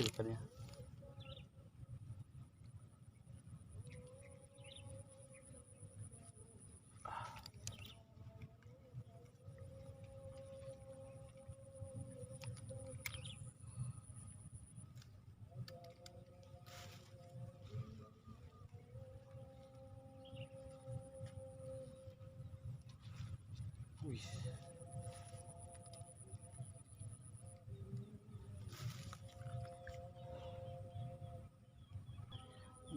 kecil kan ya. Wih.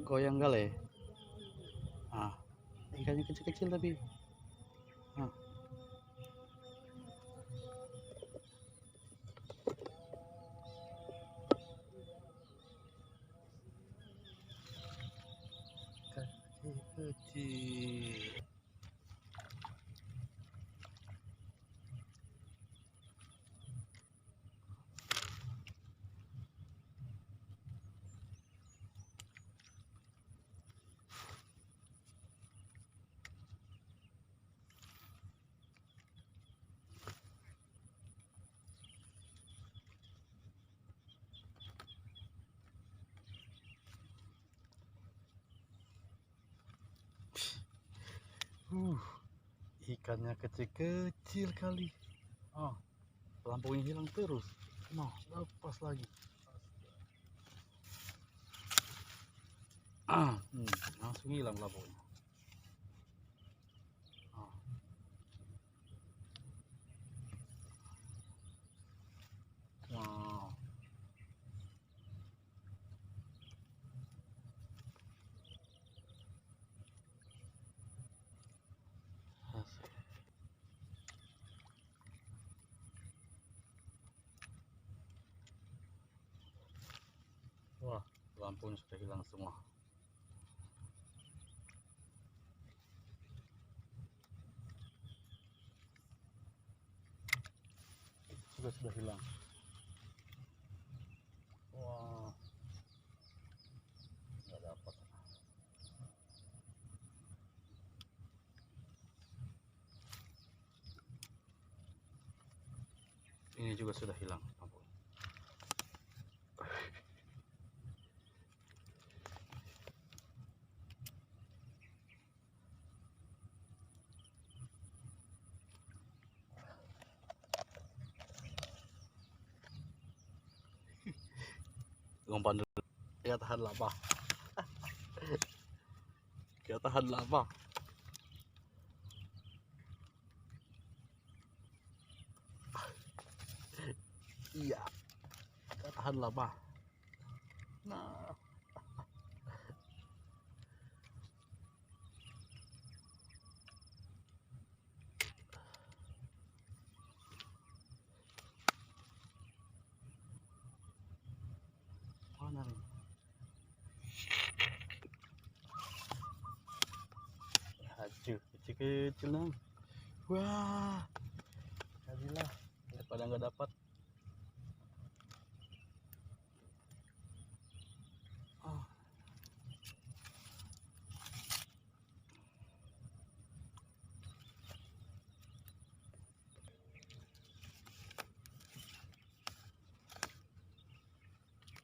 Goyang gale. Ah, ikannya kecil-kecil tapi. Ah. Kecil-kecil. Ikannya kecil-kecil kali. Oh, lampunya hilang terus. Nah, lepas lagi. Langsung hilang lampunya. Wow. Wah, lampunya sudah hilang semua. Sudah hilang. Wah, nggak dapat. Ini juga sudah hilang lampu. Umpan dulu. Ya tahan lama. Ya tahan lama. Iya. Ya tahan lama. Nah. Mana nih? Aduh, kecil-kecil nang. Wah, jadilah daripada nggak dapat.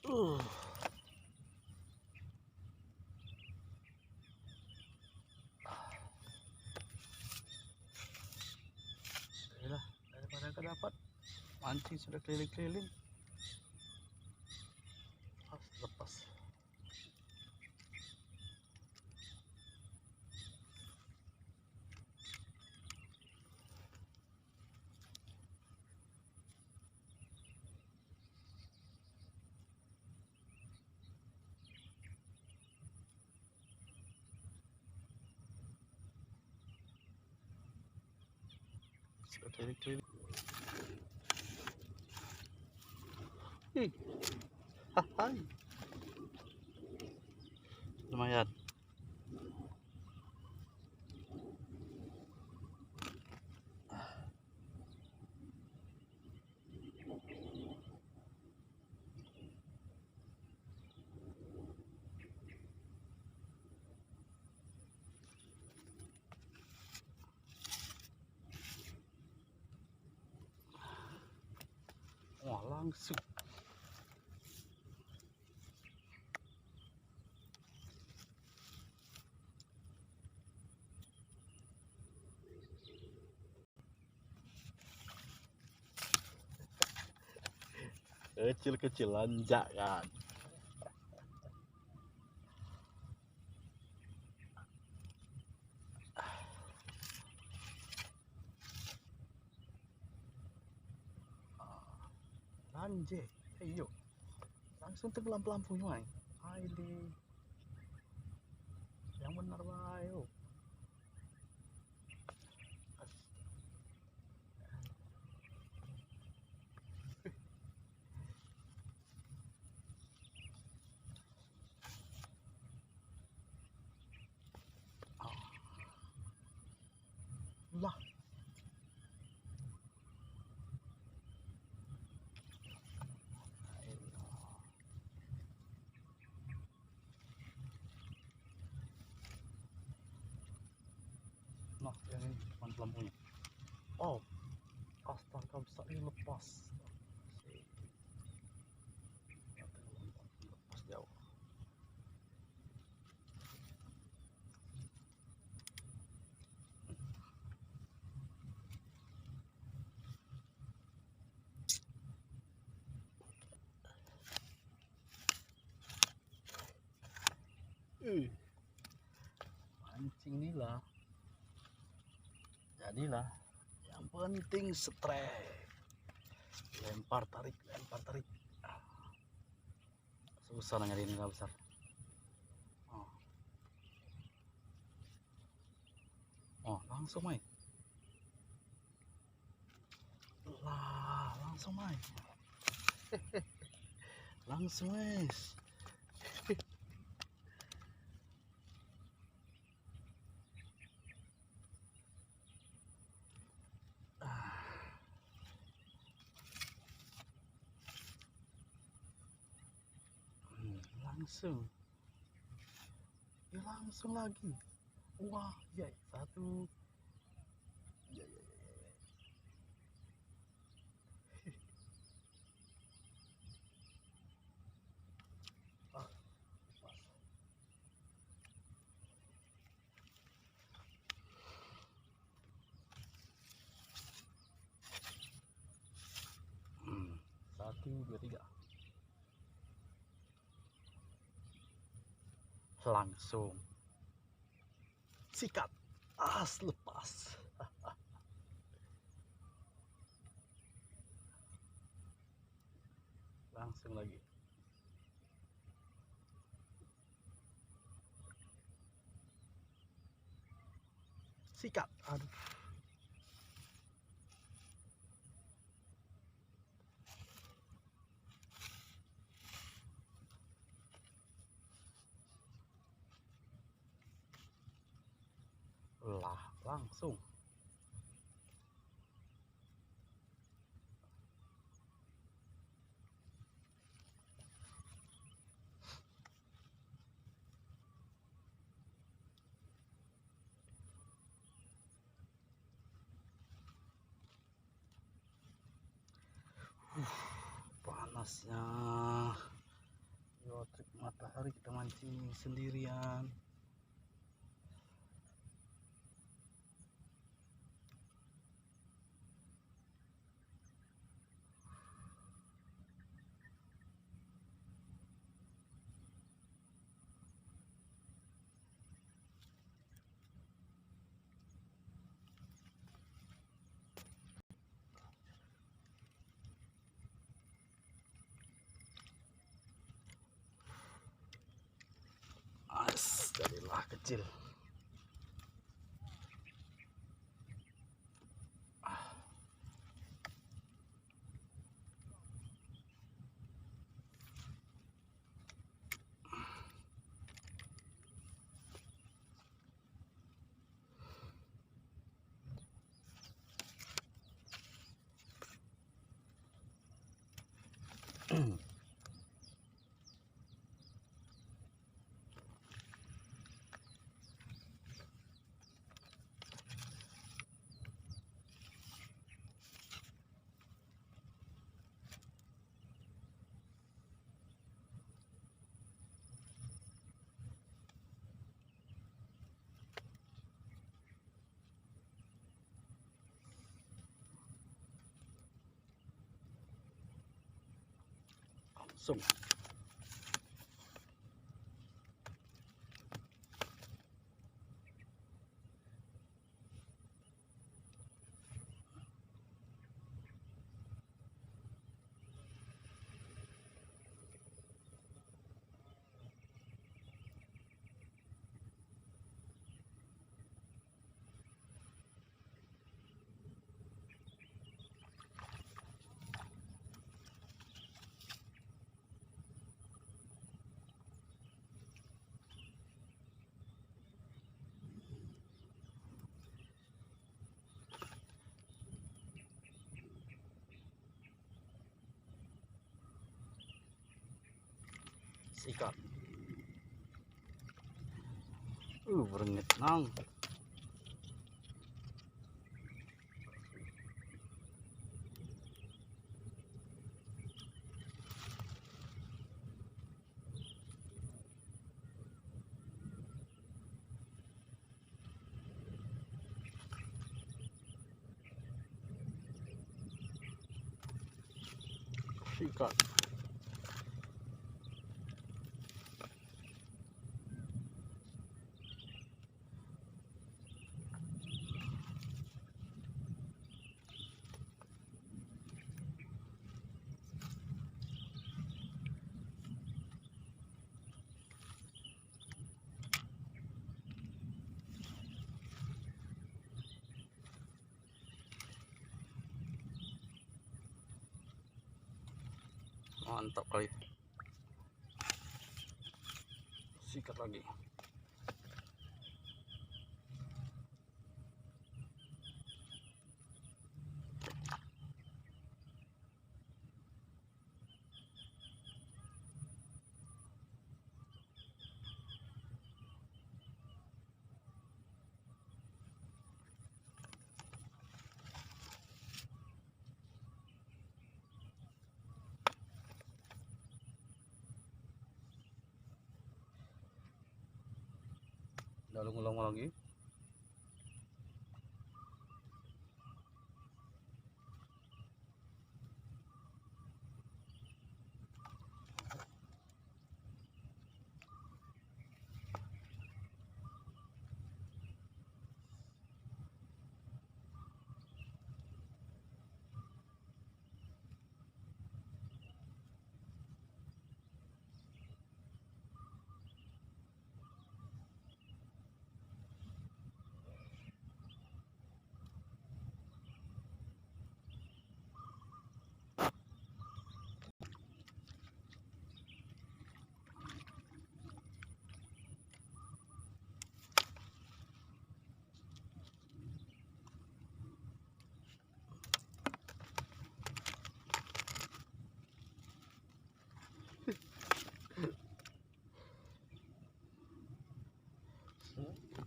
Oh. Yalah, daripada nggak dapat, mancing sudah keliling-keliling. Lepas. Sudah keliling-keliling. Hai. Lumayan. Wah, langsung. Kecil-kecilan jangan. Anjir, ayo. Langsung tenggelam lampunya, Aile. Yang benar bae, lah. Nah, yang ini depan lampunya. Oh, astaga, bisa dilepas. Lepas jauh. Mancing inilah. Jadilah. Yang penting strike. Lempar tarik. Susah nyari ini nggak besar. Oh, langsung main. Lah, langsung main. Langsung guys. Langsung. Ya langsung lagi. Wah, ya satu. Ya. Satu, dua, tiga. Langsung sikat, lepas. Langsung lagi. Sikat, aduh. Lah, langsung. Panasnya. Yo, trik matahari kita mancing sendirian. Jadilah kecil. Sung. Sikat. Berengit nang. Sikat. Mantap kali. Sikat lagi. Lalu ngulang lagi.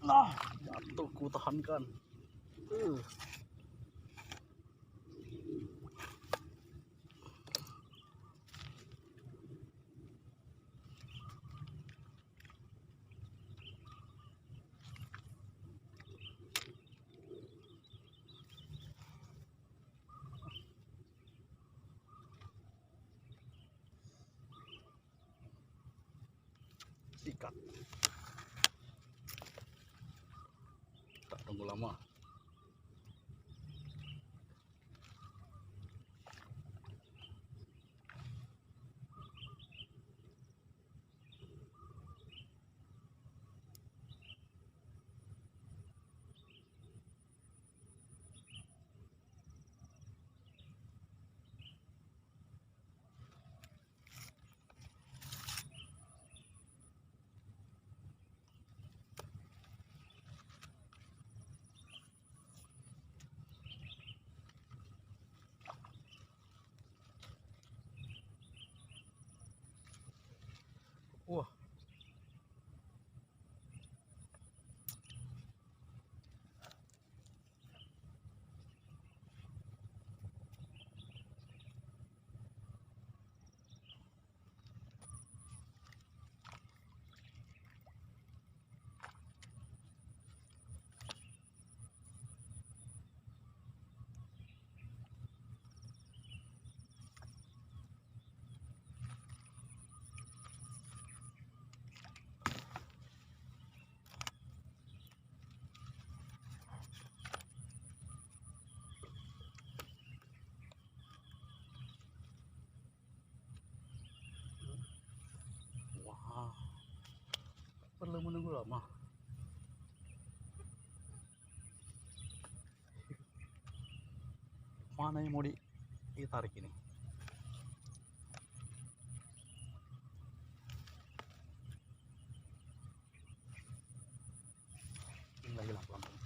Nah, jatuh, ku tahankan. Sikat. Tak tunggu lama. lama. Mana yang mau ditarik ini? Ini lagi lah pelan-pelan.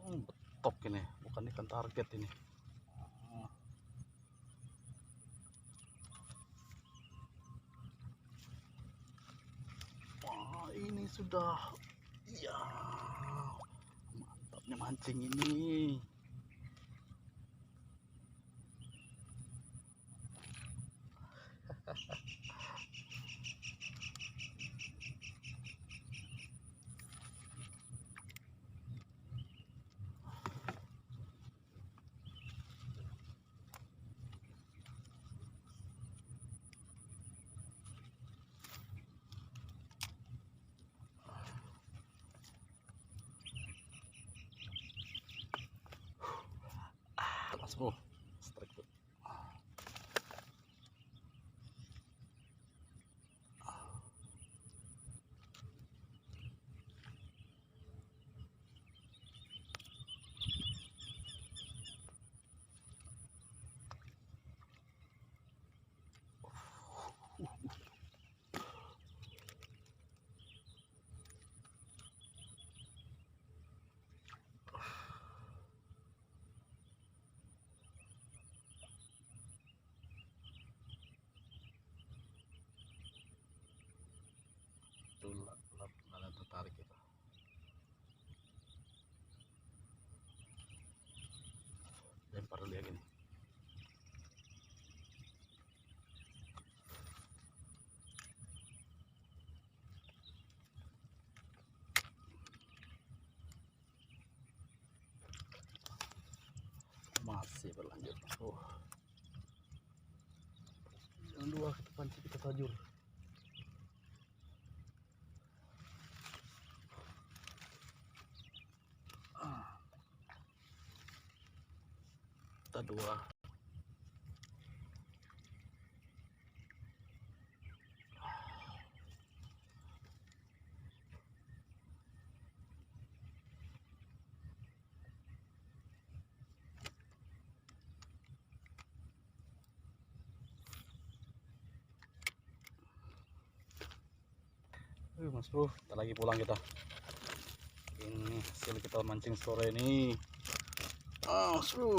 Betok ini, bukan ikan target ini. Wah, ini sudah, ya, mantapnya mancing ini. Mas bro, strike tuh. Lalat tertarik itu. Lempar dulu ya gini. Masih berlanjut. Yang dua kita pancing, kita tajur. Kita dua. Mas bro, kita lagi pulang kita. Ini hasil kita mancing sore ini. Mas bro,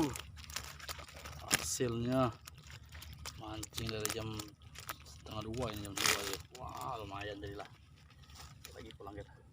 hasilnya mancing dari jam 1:30 ini, jam 2 ya. Wah, lumayan jadilah. Lagi pulang kita.